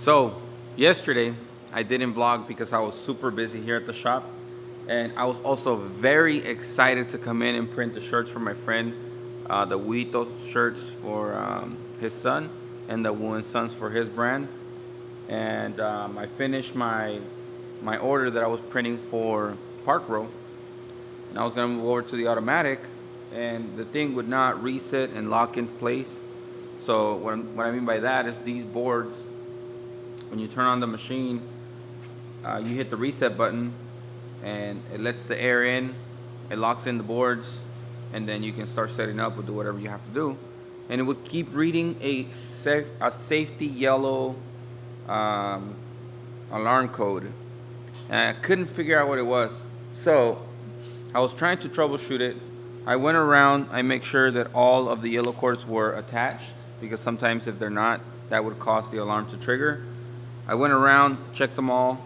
So, yesterday I didn't vlog because I was super busy here at the shop, and I was also very excited to come in and print the shirts for my friend, the Huitos shirts for his son, and the Woolen Sons for his brand. And I finished my order that I was printing for Park Row, and I was gonna move over to the automatic, and the thing would not reset and lock in place. So what I mean by that is these boards, when you turn on the machine, you hit the reset button and it lets the air in, it locks in the boards, and then you can start setting up or do whatever you have to do. And it would keep reading a safety yellow alarm code, and I couldn't figure out what it was. So I was trying to troubleshoot it. I went around, I make sure that all of the yellow cords were attached, because sometimes if they're not, that would cause the alarm to trigger. I went around, checked them all.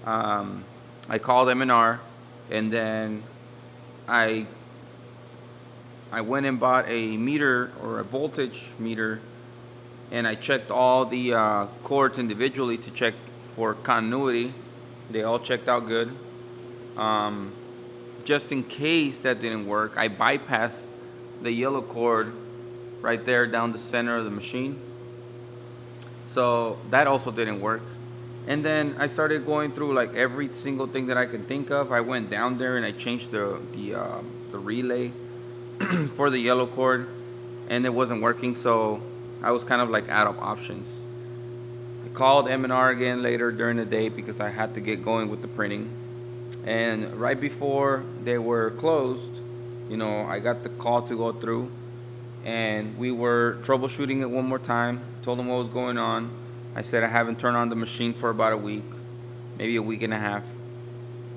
I called M&R, and then I went and bought a meter, or a voltage meter, and I checked all the cords individually to check for continuity. They all checked out good. Just in case that didn't work, I bypassed the yellow cord right there down the center of the machine. So that also didn't work. And then I started going through like every single thing that I could think of. I went down there and I changed the relay for the yellow cord, and it wasn't working. So I was kind of like out of options. I called M&R again later during the day because I had to get going with the printing. And right before they were closed, I got the call to go through, and we were troubleshooting it one more time. Told them what was going on. I said I haven't turned on the machine for about a week, maybe a week and a half.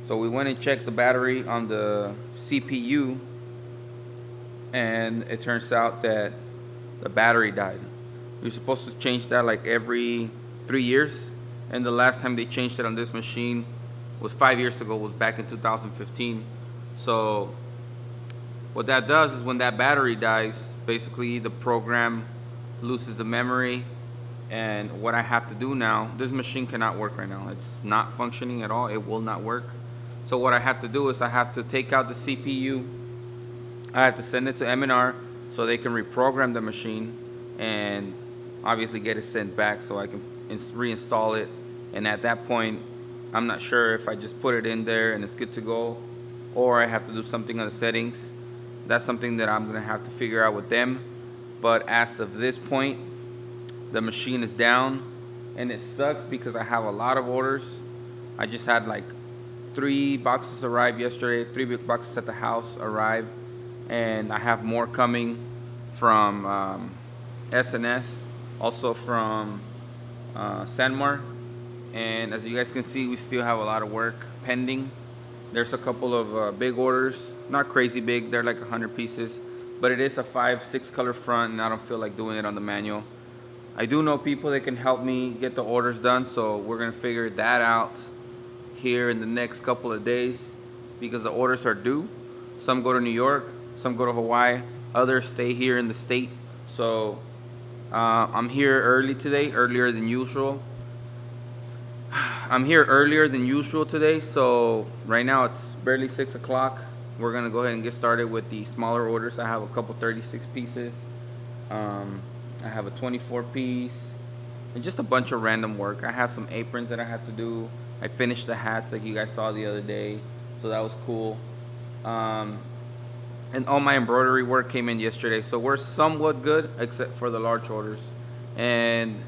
So we went and checked the battery on the CPU, and it turns out that the battery died. You're supposed to change that like every 3 years, and the last time they changed it on this machine was 5 years ago, was back in 2015. So what that does is when that battery dies, basically the program loses the memory. And what I have to do now, this machine cannot work right now. It's not functioning at all. It will not work. So what I have to do is I have to take out the CPU. I have to send it to M&R so they can reprogram the machine and obviously get it sent back so I can reinstall it. And at that point, I'm not sure if I just put it in there and it's good to go, or I have to do something on the settings. That's something that I'm gonna have to figure out with them. But as of this point, the machine is down, and it sucks because I have a lot of orders. I just had like 3 boxes arrive yesterday, 3 big boxes at the house arrive, and I have more coming from S&S, also from Sanmar. And as you guys can see, we still have a lot of work pending. There's a couple of big orders, not crazy big, they're like 100 pieces, but it is a 5-6 color front, and I don't feel like doing it on the manual. I do know people that can help me get the orders done, so we're gonna figure that out here in the next couple of days, because the orders are due. Some go to New York, some go to Hawaii, others stay here in the state. So I'm here early today, earlier than usual. I'm here earlier than usual today, so right now it's barely 6 o'clock. We're gonna go ahead and get started with the smaller orders. I have a couple 36 pieces. I have a 24 piece, and just a bunch of random work. I have some aprons that I have to do. I finished the hats like you guys saw the other day, so that was cool. And all my embroidery work came in yesterday, so we're somewhat good except for the large orders. And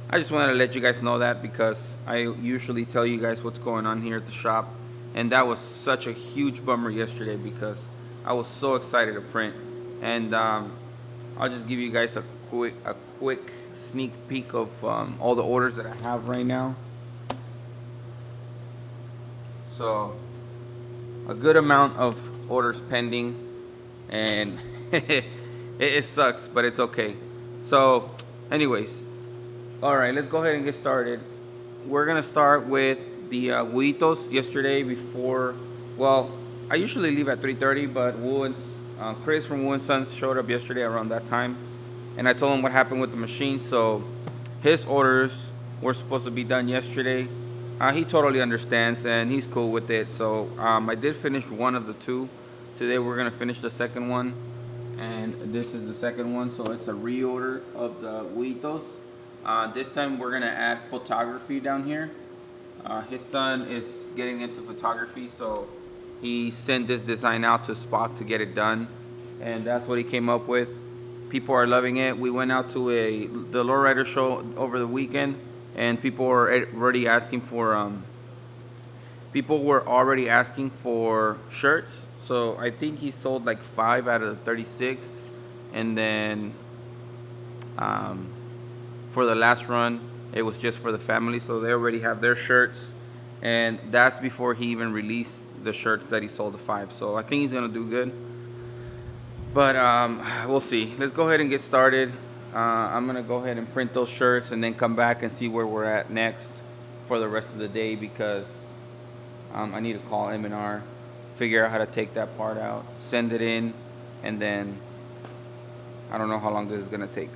I just wanted to let you guys know that, because I usually tell you guys what's going on here at the shop, and that was such a huge bummer yesterday because I was so excited to print. And I'll just give you guys a quick sneak peek of all the orders that I have right now. So a good amount of orders pending, and it sucks, but it's okay. So anyways, all right, let's go ahead and get started. We're gonna start with the Huitos. Yesterday before, well, I usually leave at 3:30, but Chris from Woolen Sons showed up yesterday around that time, and I told him what happened with the machine. So his orders were supposed to be done yesterday. He totally understands and he's cool with it. So I did finish one of the two. Today we're gonna finish the second one, and this is the second one. So it's a reorder of the huitos. This time we're gonna add photography down here. His son is getting into photography, so he sent this design out to Spock to get it done, and that's what he came up with. People are loving it. We went out to the lowrider show over the weekend, and people were already asking for shirts. So I think he sold like 5 out of the 36, and then for the last run it was just for the family, so they already have their shirts, and that's before he even released the shirts that he sold the 5. So I think he's gonna do good, but we'll see. Let's go ahead and get started. I'm gonna go ahead and print those shirts and then come back and see where we're at next for the rest of the day, because I need to call M&R, figure out how to take that part out, send it in, and then I don't know how long this is gonna take.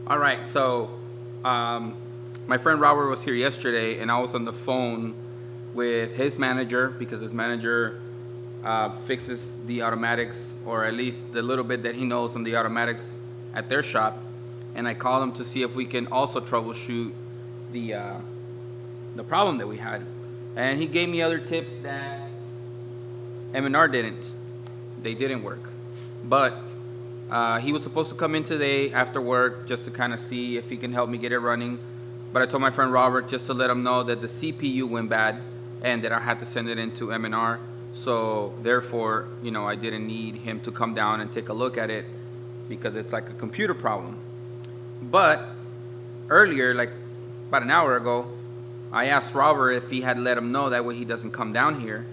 All right, so my friend Robert was here yesterday, and I was on the phone with his manager, because his manager fixes the automatics, or at least the little bit that he knows on the automatics at their shop. And I called him to see if we can also troubleshoot the problem that we had. And he gave me other tips that M&R didn't. They didn't work, but he was supposed to come in today after work just to kind of see if he can help me get it running. But I told my friend Robert just to let him know that the CPU went bad and that I had to send it into M&R. So therefore, I didn't need him to come down and take a look at it, because it's like a computer problem. But earlier, like about an hour ago, I asked Robert if he had let him know, that way he doesn't come down here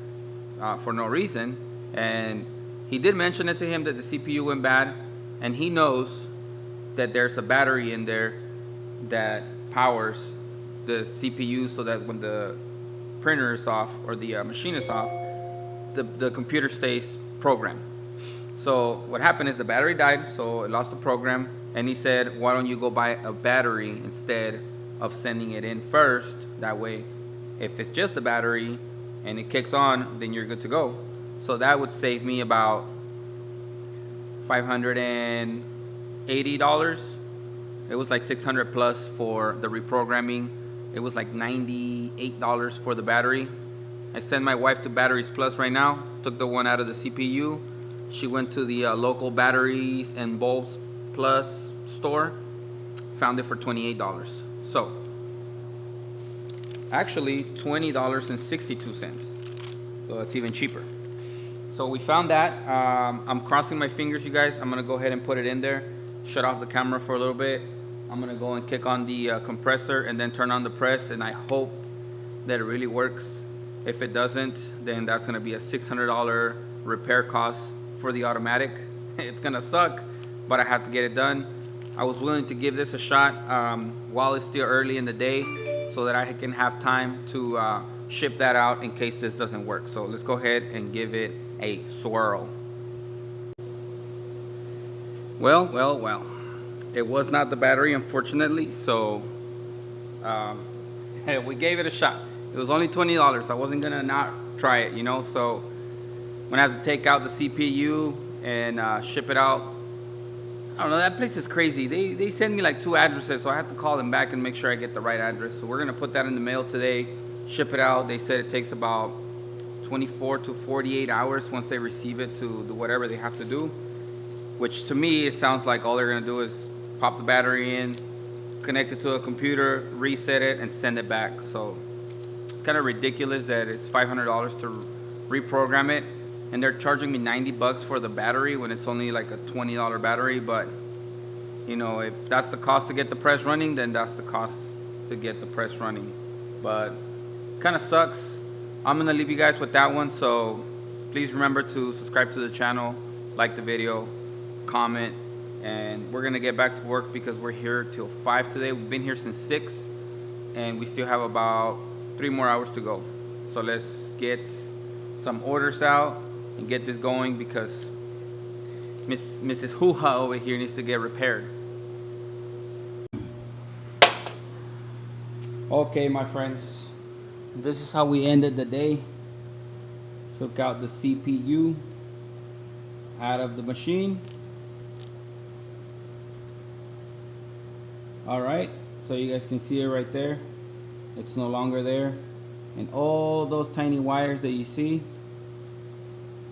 for no reason. And he did mention it to him that the CPU went bad, and he knows that there's a battery in there that powers the CPU, so that when the printer is off or the machine is off, the computer stays programmed. So what happened is the battery died, so it lost the program, and he said, why don't you go buy a battery instead of sending it in first? That way, if it's just the battery and it kicks on, then you're good to go. So that would save me about $580. It was like $600 plus for the reprogramming. It was like $98 for the battery. I sent my wife to Batteries Plus right now. Took the one out of the CPU. She went to the local Batteries and Bulbs Plus store. Found it for $28. So actually $20.62. So that's even cheaper. So we found that. I'm crossing my fingers, you guys. I'm gonna go ahead and put it in there, shut off the camera for a little bit. I'm gonna go and kick on the compressor and then turn on the press, and I hope that it really works. If it doesn't, then that's gonna be a $600 repair cost for the automatic. It's gonna suck, but I have to get it done. I was willing to give this a shot while it's still early in the day, so that I can have time to ship that out in case this doesn't work. So let's go ahead and give it a swirl. Well. It was not the battery, unfortunately. So we gave it a shot. It was only $20. I wasn't gonna not try it, you know. So when I have to take out the CPU and ship it out, I don't know. That place is crazy. They send me like 2 addresses, so I have to call them back and make sure I get the right address. So we're gonna put that in the mail today, ship it out. They said it takes about 24 to 48 hours once they receive it to do whatever they have to do. Which to me, it sounds like all they're gonna do is pop the battery in, connect it to a computer, reset it, and send it back. So it's kind of ridiculous that it's $500 to reprogram it, and they're charging me $90 for the battery when it's only like a $20 battery. But you know, if that's the cost to get the press running, then that's the cost to get the press running. But kind of sucks. I'm gonna leave you guys with that one. So please remember to subscribe to the channel, like the video, comment, and we're gonna get back to work because we're here till 5 today. We've been here since 6, and we still have about 3 more hours to go. So let's get some orders out and get this going because Mrs. Hoo-Ha over here needs to get repaired. Okay, my friends, this is how we ended the day. Took out the CPU out of the machine. Alright, so you guys can see it right there. It's no longer there. And all those tiny wires that you see,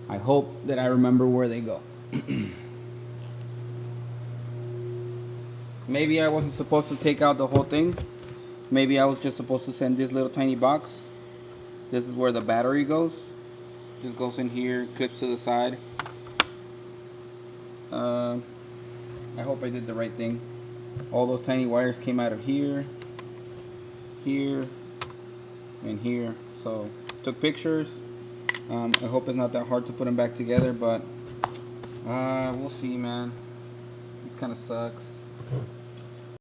I hope that I remember where they go. Maybe I wasn't supposed to take out the whole thing. Maybe I was just supposed to send this little tiny box. This is where the battery goes. Just goes in here, clips to the side. I hope I did the right thing. All those tiny wires came out of here, here, and here. So took pictures. I hope it's not that hard to put them back together, but we'll see, man. This kind of sucks.